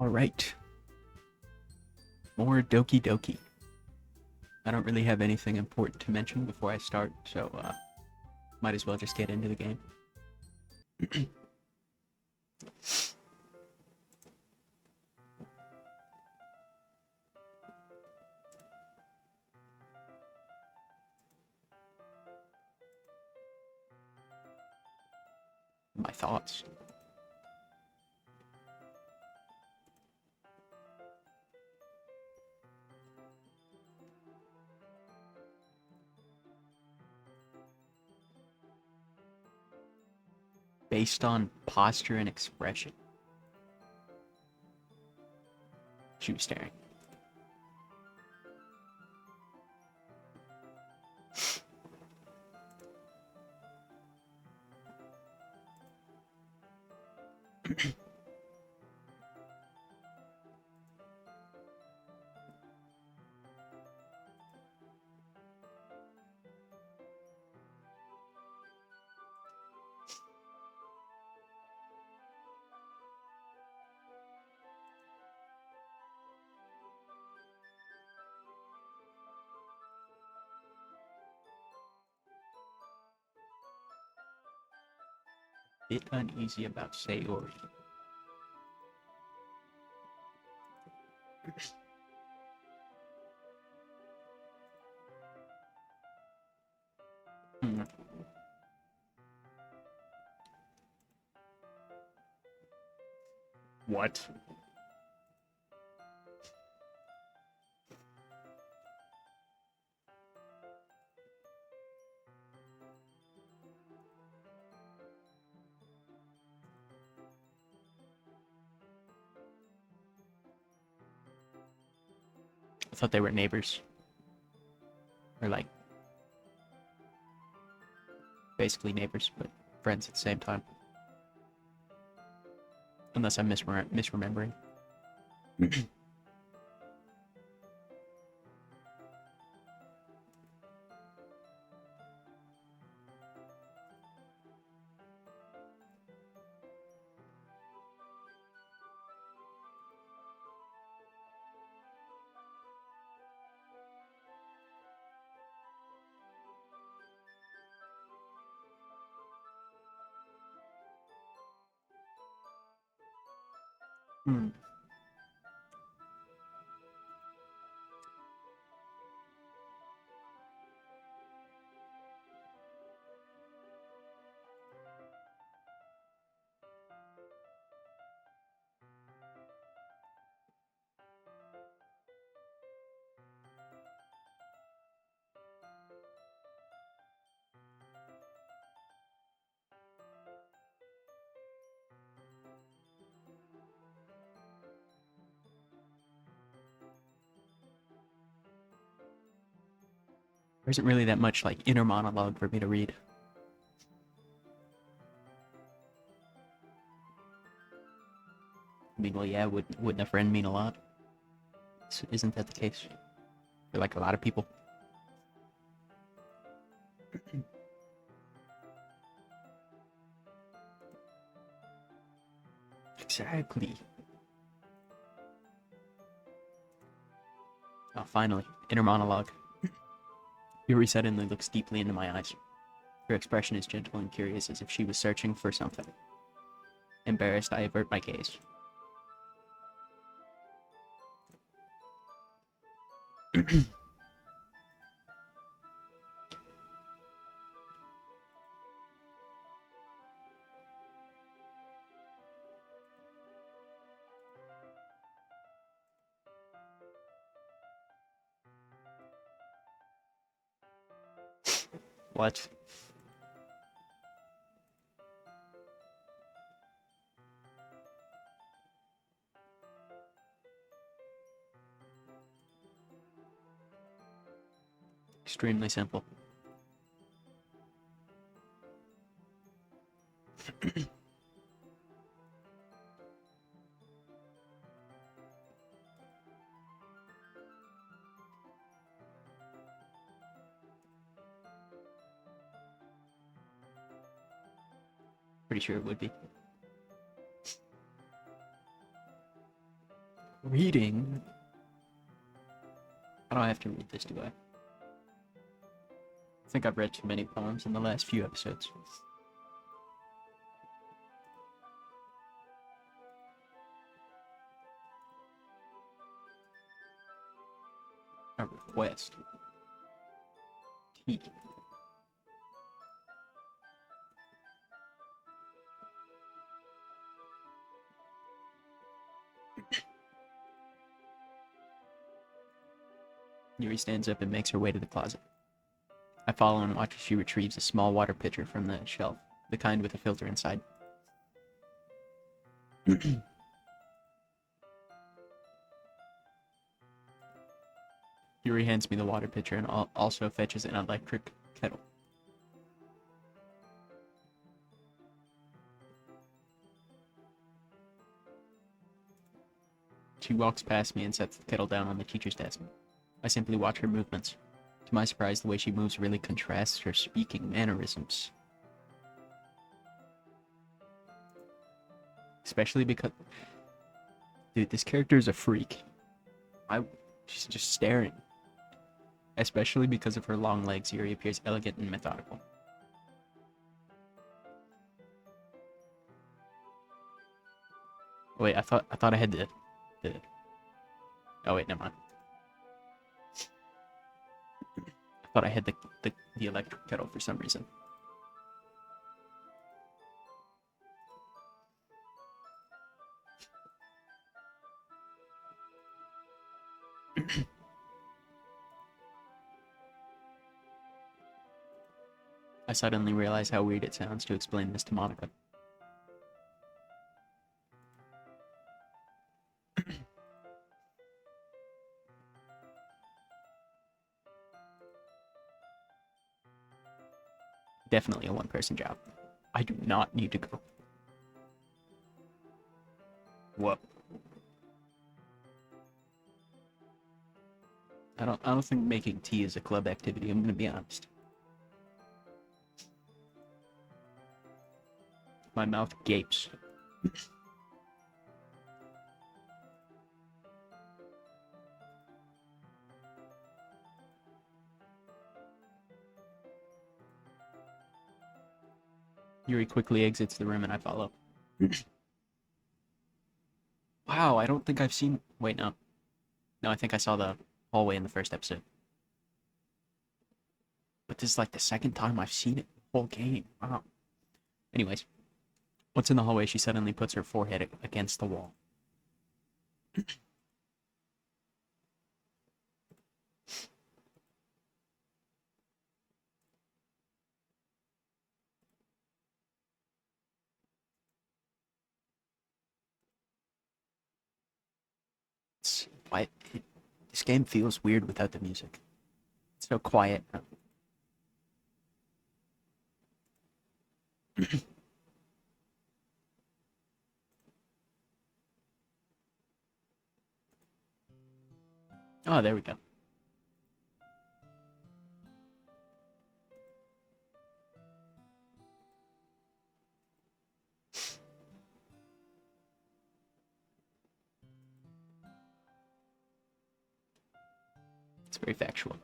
Alright, more Doki Doki. I don't really have anything important to mention before I start, so might as well just get into the game. My thoughts. Based on posture and expression. She was staring. Bit uneasy about Sayori. What? I thought they were neighbors. Or like, basically neighbors, but friends at the same time. Unless I'm misremembering. There isn't really that much like inner monologue for me to read. I mean, well, yeah, wouldn't a friend mean a lot? Isn't that the case for like a lot of people? Exactly. Oh, finally, inner monologue. Yuri suddenly looks deeply into my eyes. Her expression is gentle and curious, as if she was searching for something. Embarrassed, I avert my gaze. What? Extremely simple. Pretty sure it would be. Reading? I don't have to read this, do I? I think I've read too many poems in the last few episodes. A request. Tea. Yuri stands up and makes her way to the closet. I follow and watch as she retrieves a small water pitcher from the shelf, the kind with a filter inside. Yuri hands me the water pitcher and also fetches an electric kettle. She walks past me and sets the kettle down on the teacher's desk. I simply watch her movements. To my surprise, the way she moves really contrasts her speaking mannerisms. Especially because... Dude, this character is a freak. She's just staring. Especially because of her long legs, Yuri appears elegant and methodical. Wait, I thought I had the... Oh wait, never mind. I thought I had the electric kettle for some reason. I suddenly realize how weird it sounds to explain this to Monica. Definitely a one-person job. I do not need to go. What? I don't think making tea is a club activity, I'm gonna be honest. My mouth gapes. Yuri quickly exits the room and I follow. Wow, I don't think I've seen... Wait, no. No, I think I saw the hallway in the first episode. But this is like the second time I've seen it the whole game. Wow. Anyways. Once in the hallway, she suddenly puts her forehead against the wall. Why? This game feels weird without the music. It's so quiet. Oh, there we go. It's very factual.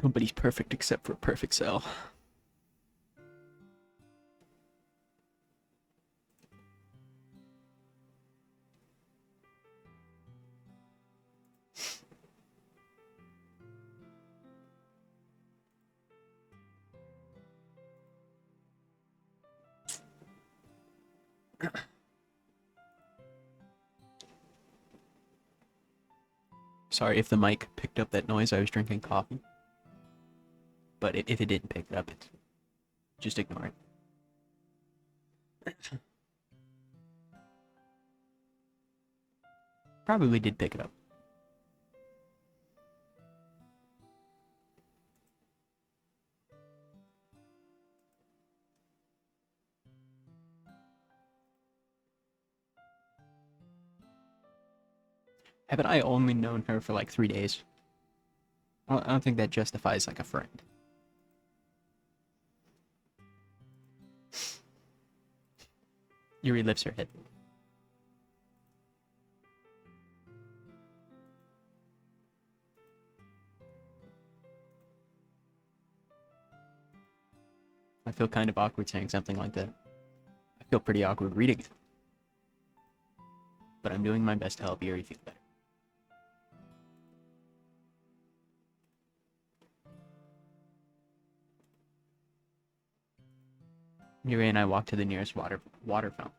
Nobody's perfect except for Perfect Cell. Sorry if the mic picked up that noise, I was drinking coffee. But if it didn't pick it up, just ignore it. Probably did pick it up. Haven't I only known her for like 3 days? I don't think that justifies like a friend. Yuri lifts her head. I feel kind of awkward saying something like that. I feel pretty awkward reading it. But I'm doing my best to help Yuri feel better. Yuri and I walk to the nearest water fountain.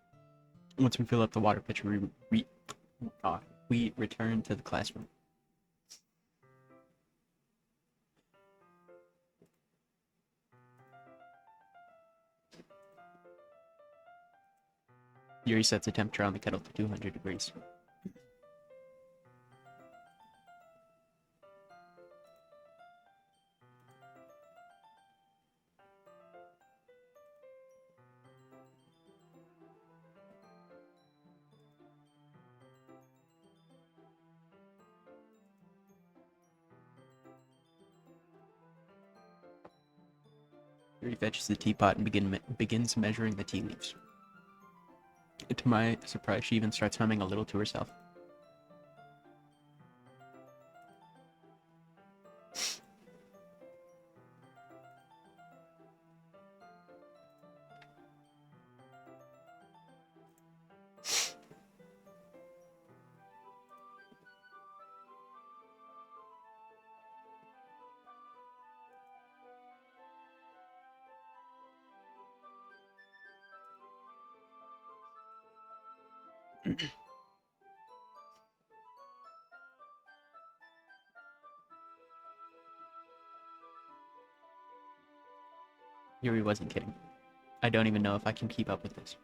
Once we fill up the water pitcher, we return to the classroom. Yuri sets the temperature on the kettle to 200 degrees. Yuri fetches the teapot and begins measuring the tea leaves. To my surprise, she even starts humming a little to herself. Yuri wasn't kidding. I don't even know if I can keep up with this.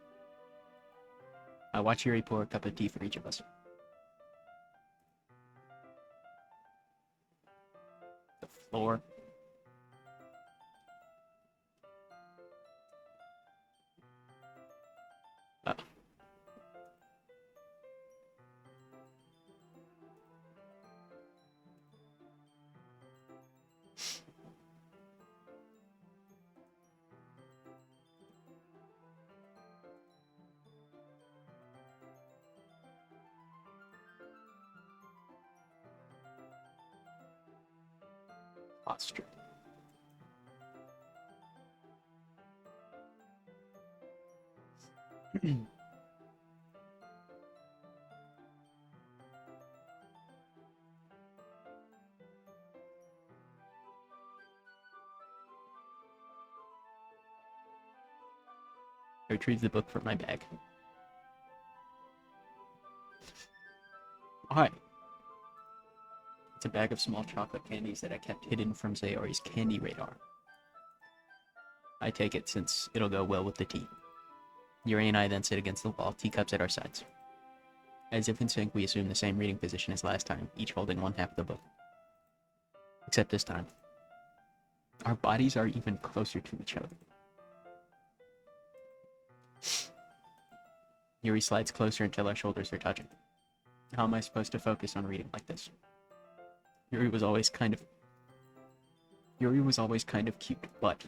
I watch Yuri pour a cup of tea for each of us. The floor. Posture. I retrieve the book from my bag. Why? It's a bag of small chocolate candies that I kept hidden from Sayori's candy radar. I take it since it'll go well with the tea. Yuri and I then sit against the wall, teacups at our sides. As if in sync, we assume the same reading position as last time, each holding one half of the book. Except this time, our bodies are even closer to each other. Yuri slides closer until our shoulders are touching. How am I supposed to focus on reading like this? Yuri was always kind of cute, but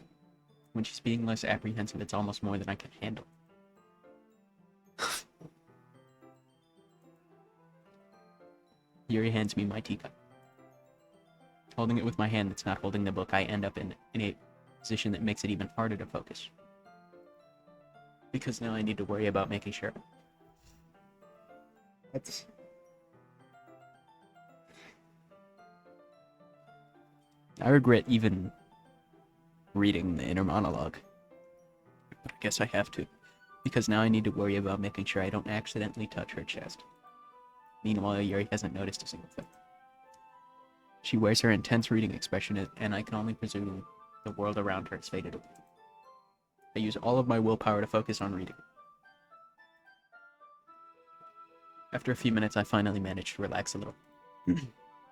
when she's being less apprehensive, it's almost more than I can handle. Yuri hands me my teacup. Holding it with my hand that's not holding the book, I end up in a position that makes it even harder to focus. Because now I need to worry about making sure. I regret even reading the inner monologue. But I guess I have to. Because now I need to worry about making sure I don't accidentally touch her chest. Meanwhile, Yuri hasn't noticed a single thing. She wears her intense reading expression, and I can only presume the world around her has faded away. I use all of my willpower to focus on reading. After a few minutes, I finally manage to relax a little.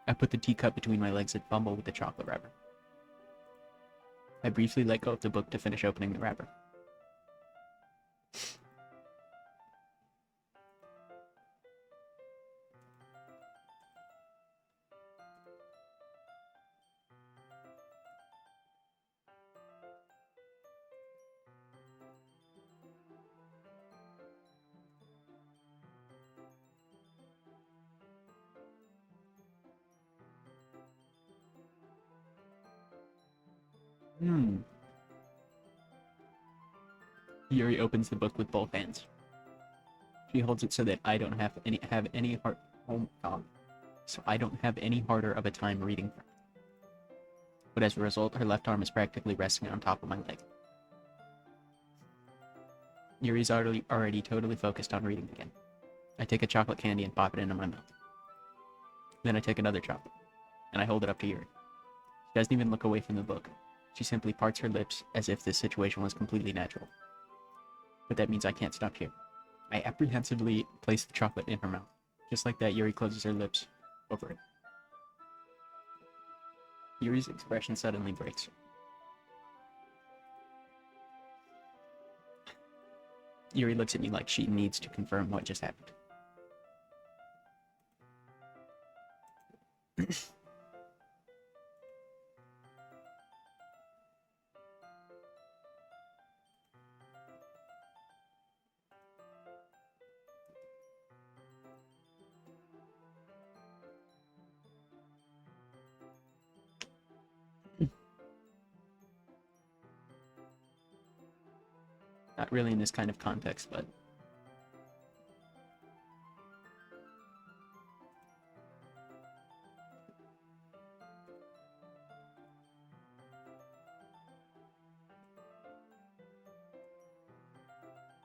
I put the teacup between my legs and fumble with the chocolate wrapper. I briefly let go of the book to finish opening the wrapper. Yuri opens the book with both hands. She holds it so that I don't have any hard. Oh God. So I don't have any harder of a time reading her. But as a result, her left arm is practically resting on top of my leg. Yuri's already totally focused on reading again. I take a chocolate candy and pop it into my mouth. Then I take another chocolate, and I hold it up to Yuri. She doesn't even look away from the book. She simply parts her lips as if this situation was completely natural. But that means I can't stop here. I apprehensively place the chocolate in her mouth. Just like that, Yuri closes her lips over it. Yuri's expression suddenly breaks. Yuri looks at me like she needs to confirm what just happened. Not really in this kind of context, but...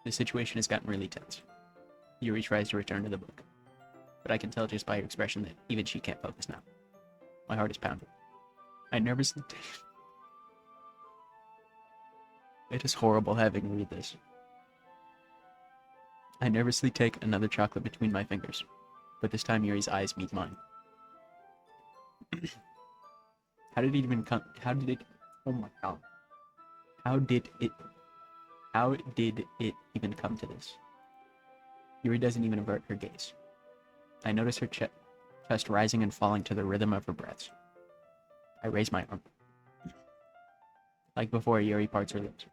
The situation has gotten really tense. Yuri tries to return to the book, but I can tell just by her expression that even she can't focus now. My heart is pounding. I nervously... It is horrible having to read this. I nervously take another chocolate between my fingers, but this time Yuri's eyes meet mine. How did it even come? How did it? Oh my God! How did it even come to this? Yuri doesn't even avert her gaze. I notice her chest rising and falling to the rhythm of her breaths. I raise my arm. Like before, Yuri parts her lips,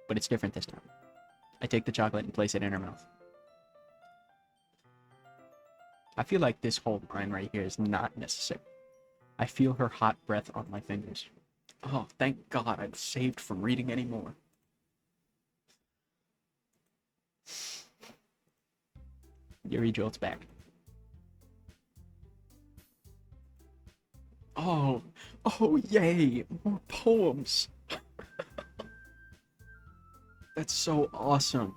but it's different this time. I take the chocolate and place it in her mouth. I feel like this whole line right here is not necessary. I feel her hot breath on my fingers. Oh, thank God I'm saved from reading anymore. Yuri jolts back. Oh, yay! More poems! That's so awesome.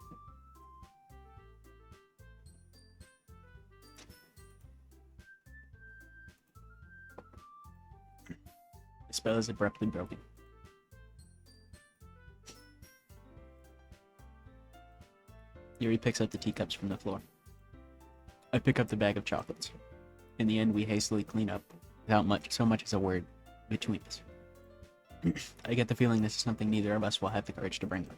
The spell is abruptly broken. Yuri picks up the teacups from the floor. I pick up the bag of chocolates. In the end, we hastily clean up, without so much as a word between us. I get the feeling this is something neither of us will have the courage to bring up.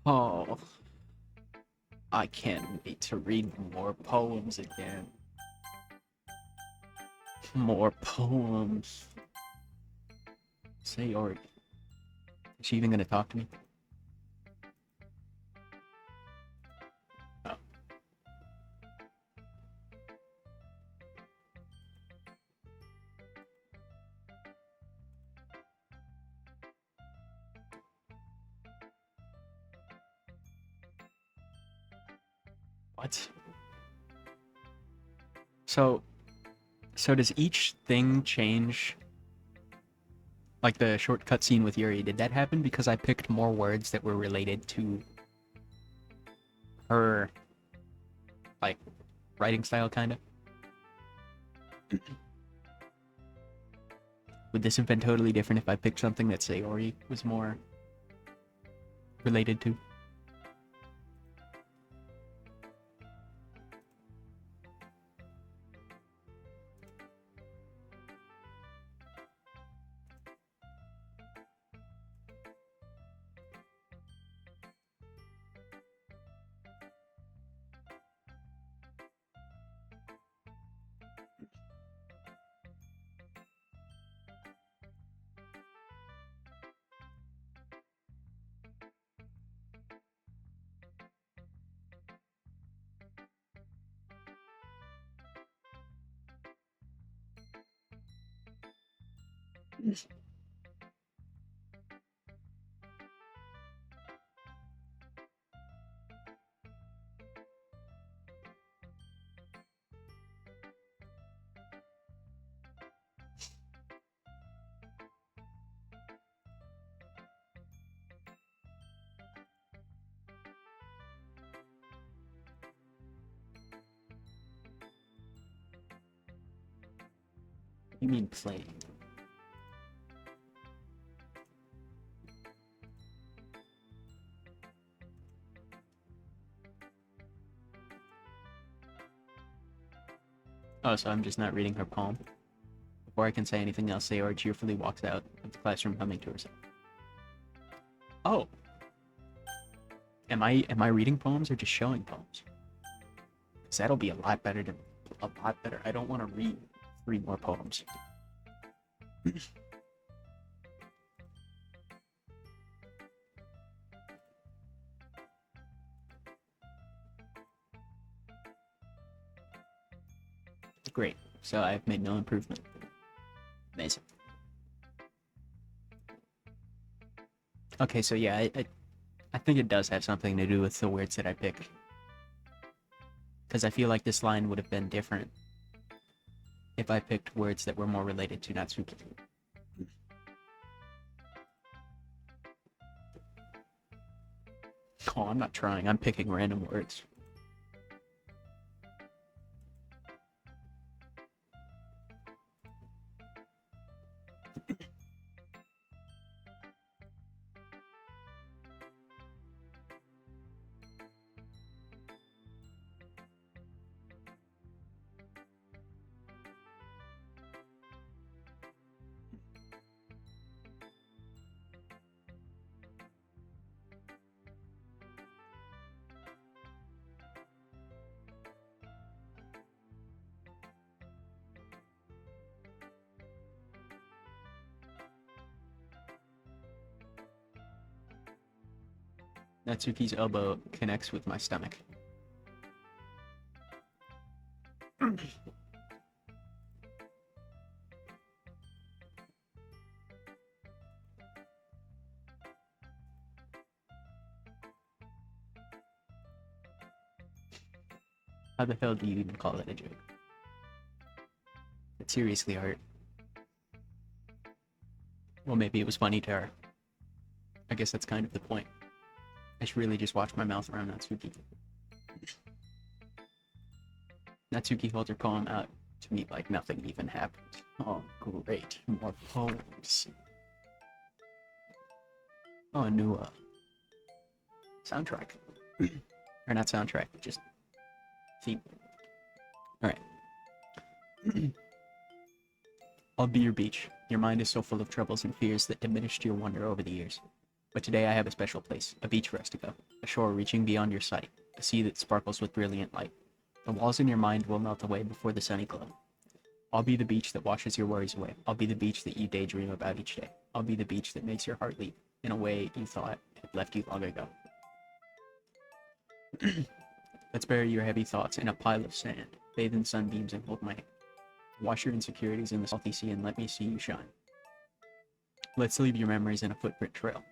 Oh, I can't wait to read more poems again. More poems. Say Yuri. Is she even gonna talk to me? Oh. What? So does each thing change? Like the short cutscene with Yuri, did that happen because I picked more words that were related to her, like, writing style, kind of? Would this have been totally different if I picked something that Sayori was more related to? You mean playing? Oh, so I'm just not reading her poem. Before I can say anything else, Sayori cheerfully walks out of the classroom humming to herself. Oh. Am I reading poems or just showing poems? Because that'll be a lot better. I don't want to read 3 more poems. Great. So I've made no improvement. Amazing. Okay, so yeah, I think it does have something to do with the words that I picked. Because I feel like this line would have been different if I picked words that were more related to Natsuki. Oh, I'm not trying. I'm picking random words. Natsuki's elbow connects with my stomach. How the hell do you even call it a joke? It seriously hurt. Well, maybe it was funny to her. I guess that's kind of the point. I should really just watch my mouth around Natsuki. Natsuki holds her poem out to me like nothing even happened. Oh, great. More poems. Oh, a new soundtrack. Or not soundtrack, just theme. Alright. I'll be your beach. Your mind is so full of troubles and fears that diminished your wonder over the years. But today I have a special place, a beach for us to go, a shore reaching beyond your sight, a sea that sparkles with brilliant light. The walls in your mind will melt away before the sunny glow. I'll be the beach that washes your worries away. I'll be the beach that you daydream about each day. I'll be the beach that makes your heart leap in a way you thought had left you long ago. Let's bury your heavy thoughts in a pile of sand, bathe in sunbeams and hold my hand. Wash your insecurities in the salty sea and let me see you shine. Let's leave your memories in a footprint trail.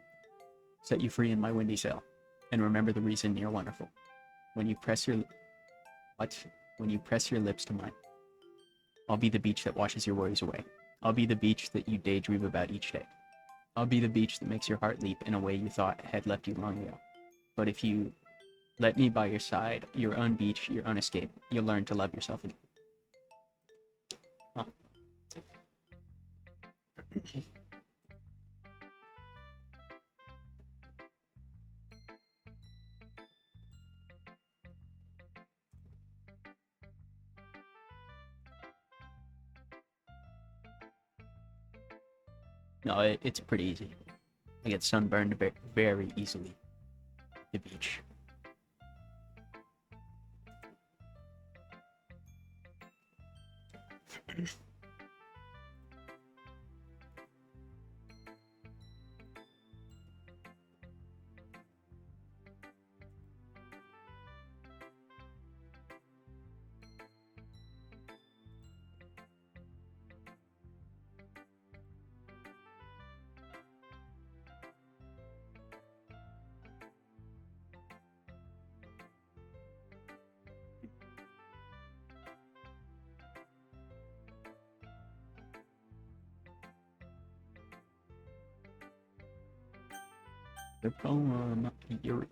Set you free in my windy sail, and remember the reason you're wonderful. When you press your lips to mine, I'll be the beach that washes your worries away. I'll be the beach that you daydream about each day. I'll be the beach that makes your heart leap in a way you thought had left you long ago. But if you let me by your side, your own beach, your own escape, you'll learn to love yourself again. Huh. No, it's pretty easy. I get sunburned very easily. The beach. The poem Yuri.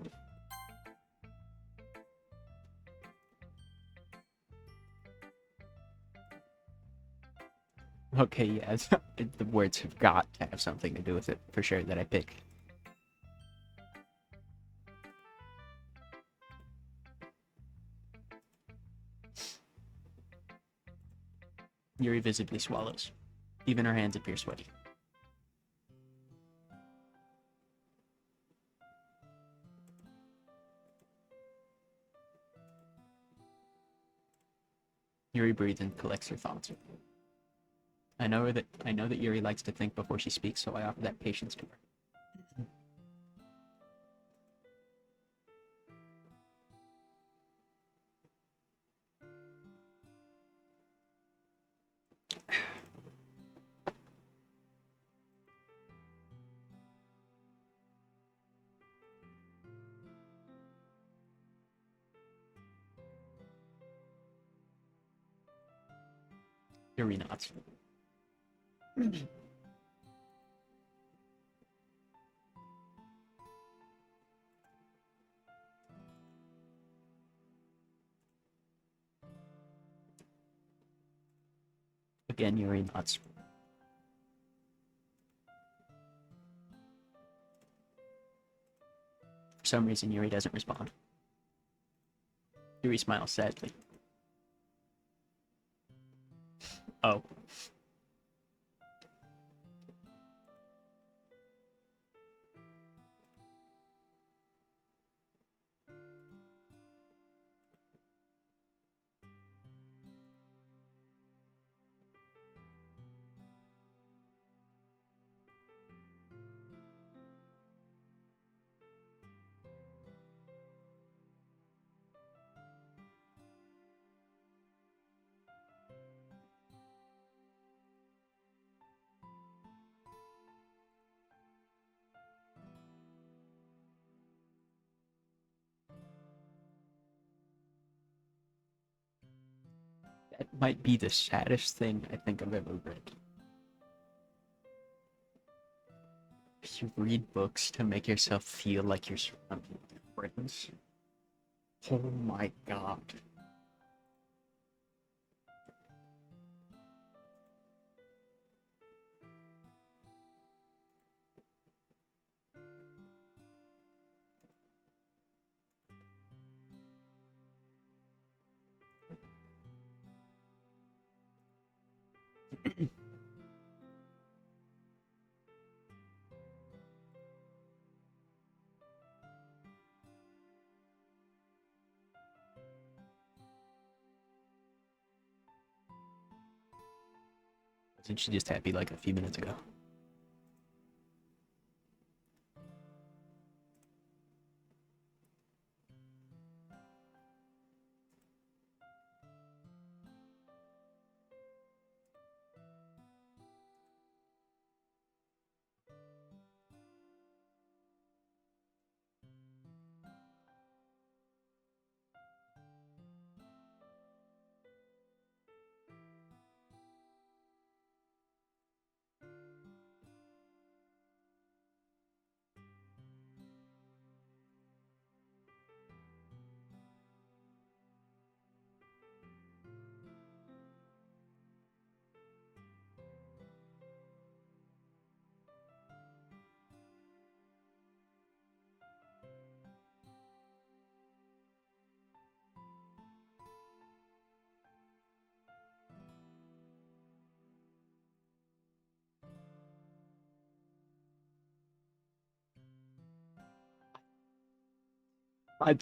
Okay, yeah, the words have got to have something to do with it, for sure, that I pick. Yuri visibly swallows. Even her hands appear sweaty. Yuri breathes and collects her thoughts. I know that Yuri likes to think before she speaks, so I offer that patience to her. Yuri nods. Again, Yuri nods. For some reason, Yuri doesn't respond. Yuri smiles sadly. Oh. That might be the saddest thing I think I've ever read. You read books to make yourself feel like you're surrounded by friends. Oh my god. Wasn't she just happy like a few minutes ago?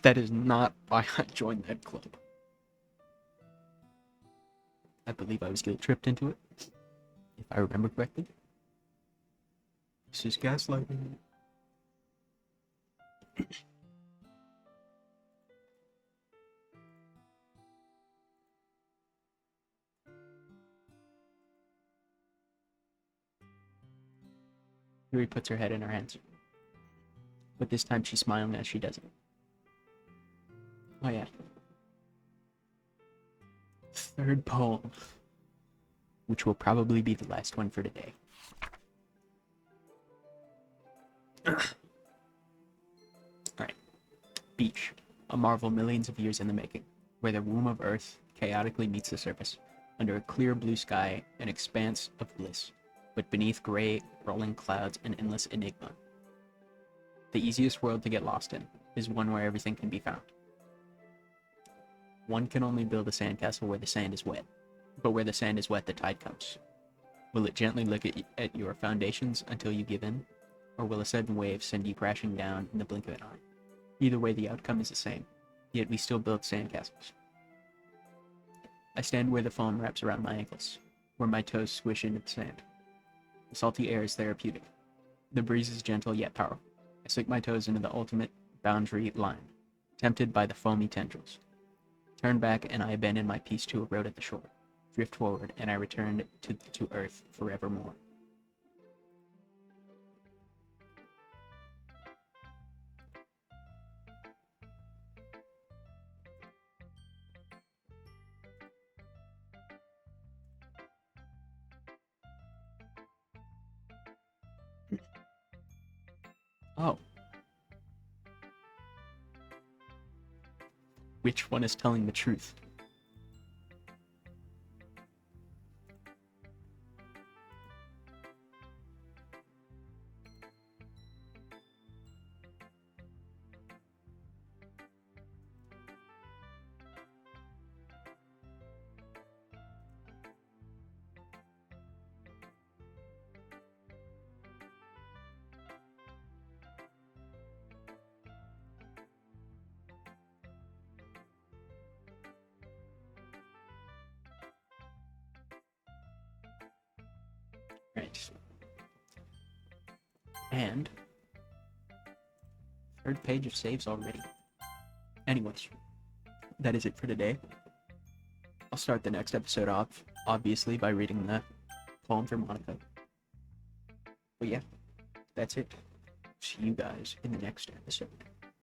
That is not why I joined that club. I believe I was guilt tripped into it, if I remember correctly. This is gaslighting. Yuri puts her head in her hands. But this time she's smiling as she does it. Oh yeah. Third poem. Which will probably be the last one for today. Alright. Beach. A marvel millions of years in the making, where the womb of Earth chaotically meets the surface. under a clear blue sky, an expanse of bliss, but beneath gray, rolling clouds, an endless enigma. The easiest world to get lost in is one where everything can be found. One can only build a sandcastle where the sand is wet, but where the sand is wet, the tide comes. Will it gently look at your foundations until you give in, or will a sudden wave send you crashing down in the blink of an eye? Either way, the outcome is the same, yet we still build sandcastles. I stand where the foam wraps around my ankles, where my toes squish into the sand. The salty air is therapeutic. The breeze is gentle yet powerful. I sink my toes into the ultimate boundary line, tempted by the foamy tendrils. Turn back, and I abandon my peace to erode at the shore. Drift forward, and I return to earth forevermore. Oh. Which one is telling the truth? Right. And third page of saves already. Anyways, that is it for today. I'll start the next episode off, obviously, by reading the poem for Monica. But yeah, that's it. See you guys in the next episode.